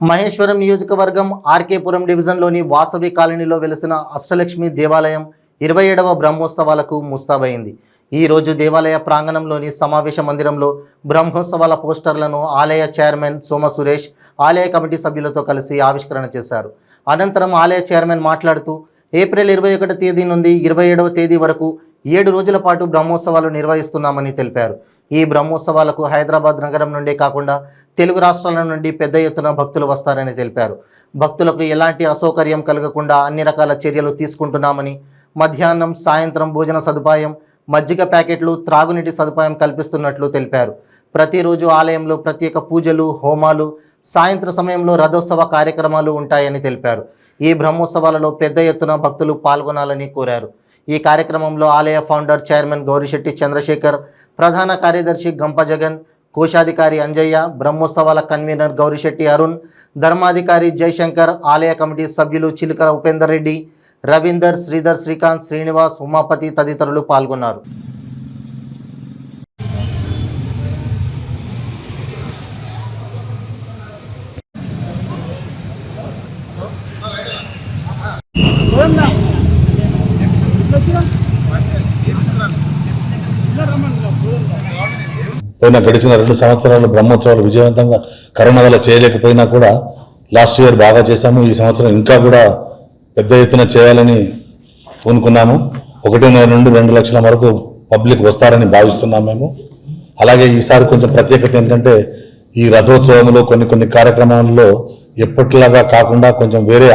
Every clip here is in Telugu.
మహేశ్వరం నియోజకవర్గం ఆర్కేపురం డివిజన్లోని వాసవి కాలనీలో వెలిసిన అష్టలక్ష్మి దేవాలయం 27వ బ్రహ్మోత్సవాలకు ముస్తాబైంది. ఈ రోజు దేవాలయ ప్రాంగణంలోని సమావేశ మందిరంలో బ్రహ్మోత్సవాల పోస్టర్లను ఆలయ చైర్మన్ సోమ సురేష్ ఆలయ కమిటీ సభ్యులతో కలిసి ఆవిష్కరణ చేశారు. అనంతరం ఆలయ చైర్మన్ మాట్లాడుతూ ఏప్రిల్ 21వ తేదీ నుండి 27వ తేదీ వరకు 7 రోజుల పాటు బ్రహ్మోత్సవాలు నిర్వహిస్తున్నామని తెలిపారు. ఈ బ్రహ్మోత్సవాలకు హైదరాబాద్ నగరం నుండే కాకుండా తెలుగు రాష్ట్రాల నుండి పెద్ద ఎత్తున భక్తులు వస్తారని తెలిపారు. భక్తులకు ఎలాంటి అసౌకర్యం కలగకుండా అన్ని రకాల చర్యలు తీసుకుంటున్నామని, మధ్యాహ్నం సాయంత్రం భోజన సదుపాయం, మజ్జిగ ప్యాకెట్లు, త్రాగునీటి సదుపాయం కల్పిస్తున్నట్లు తెలిపారు. ప్రతిరోజు ఆలయంలో ప్రత్యేక పూజలు, హోమాలు, సాయంత్ర సమయంలో రథోత్సవ కార్యక్రమాలు ఉంటాయని తెలిపారు. ఈ బ్రహ్మోత్సవాలలో పెద్ద ఎత్తున భక్తులు పాల్గొనాలని కోరారు. ఈ కార్యక్రమంలో ఆలయ ఫౌండర్ చైర్మన్ గౌరిశెట్టి చంద్రశేఖర్, ప్రధాన కార్యదర్శి గంప జగన్, కోశాధికారి అంజయ్య, బ్రహ్మోత్సవాల కన్వీనర్ గౌరిశెట్టి అరుణ్, ధర్మాధికారి జయశంకర్, ఆలయ కమిటీ సభ్యులు చిలుకల ఉపేందర్ రెడ్డి, రవీందర్, శ్రీధర్, శ్రీకాంత్, శ్రీనివాస్, ఉమాపతి తదితరులు పాల్గొన్నారు. గడిచిన 2 సంవత్సరాలు బ్రహ్మోత్సవాలు విజయవంతంగా కరోనా వల్ల చేయలేకపోయినా కూడా లాస్ట్ ఇయర్ బాగా చేశాము. ఈ సంవత్సరం ఇంకా కూడా పెద్ద ఎత్తున చేయాలని పూనుకున్నాము. 1.5 నుండి 2 లక్షల వరకు పబ్లిక్ వస్తారని భావిస్తున్నాము మేము. అలాగే ఈసారి కొంచెం ప్రత్యేకత ఏంటంటే ఈ రథోత్సవంలో కొన్ని కార్యక్రమాల్లో ఎప్పటిలాగా కాకుండా కొంచెం వేరే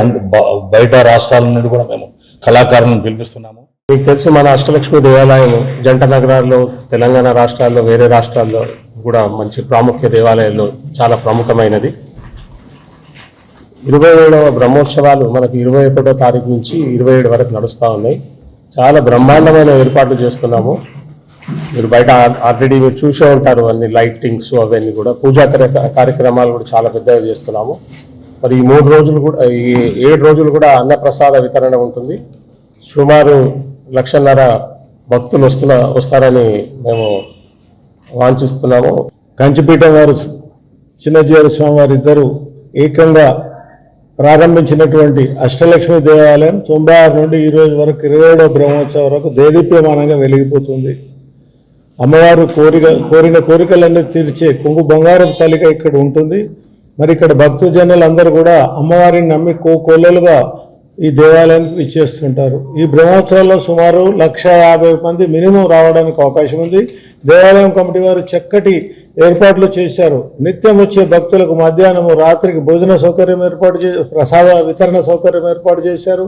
బయట రాష్ట్రాల నుండి కూడా మేము కళాకారులను పిలిపిస్తున్నాము. మీకు తెలుసు, మన అష్టలక్ష్మి దేవాలయం జంట నగరాల్లో, తెలంగాణ రాష్ట్రాల్లో, వేరే రాష్ట్రాల్లో కూడా మంచి ప్రాముఖ్య దేవాలయాల్లో చాలా ప్రముఖమైనది. 27వ బ్రహ్మోత్సవాలు మనకు 21వ తారీఖు నుంచి 27 వరకు నడుస్తూ ఉన్నాయి. చాలా బ్రహ్మాండమైన ఏర్పాట్లు చేస్తున్నాము. మీరు బయట ఆల్రెడీ మీరు చూసే ఉంటారు, అన్ని లైటింగ్స్ అవన్నీ కూడా, పూజా కార్యక్రమాలు కూడా చాలా పెద్దగా చేస్తున్నాము. మరి ఈ 3 రోజులు కూడా, ఈ 7 రోజులు కూడా అన్నప్రసాద వితరణ ఉంటుంది. సుమారు 1.5 లక్షల భక్తులు వస్తారని మేము వాంఛిస్తున్నాము. కంచిపీఠం వారు, చిన్నజీయర స్వామి వారు ఇద్దరు ఏకంగా ప్రారంభించినటువంటి అష్టలక్ష్మి దేవాలయం 96 నుండి ఈ రోజు వరకు 27వ బ్రహ్మోత్సవం వరకు దేదీప్యమానంగా వెలిగిపోతుంది. అమ్మవారు కోరిన కోరికలన్నీ తీర్చే కొంగు బంగారపు తల్లిగా ఇక్కడ ఉంటుంది. మరి ఇక్కడ భక్తజనులు అందరూ కూడా అమ్మవారిని నమ్మి కోళ్ళలుగా ఈ దేవాలయానికి ఇచ్చేస్తుంటారు. ఈ బ్రహ్మోత్సవాల్లో సుమారు 150 మంది మినిమం రావడానికి అవకాశం ఉంది. దేవాలయం కమిటీ వారు చక్కటి ఏర్పాట్లు చేశారు. నిత్యం వచ్చే భక్తులకు మధ్యాహ్నం, రాత్రికి భోజన సౌకర్యం ఏర్పాటు ప్రసాద వితరణ సౌకర్యం ఏర్పాటు చేశారు.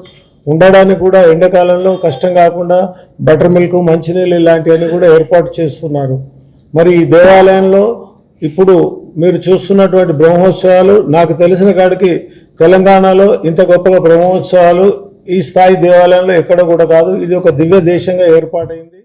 ఉండడానికి కూడా ఎండాకాలంలో కష్టం కాకుండా బటర్ మిల్క్, మంచినీళ్ళు ఇలాంటివన్నీ కూడా ఏర్పాటు చేస్తున్నారు. మరి ఈ దేవాలయంలో ఇప్పుడు మీరు చూస్తున్నటువంటి బ్రహ్మోత్సవాలు నాకు తెలిసిన కాడికి తెలంగాణలో ఇంత గొప్పగా బ్రహ్మోత్సవాలు ఈ స్థాయి దేవాలయంలో ఎక్కడ కూడా కాదు. ఇది ఒక దివ్య దేశంగా ఏర్పాటైంది.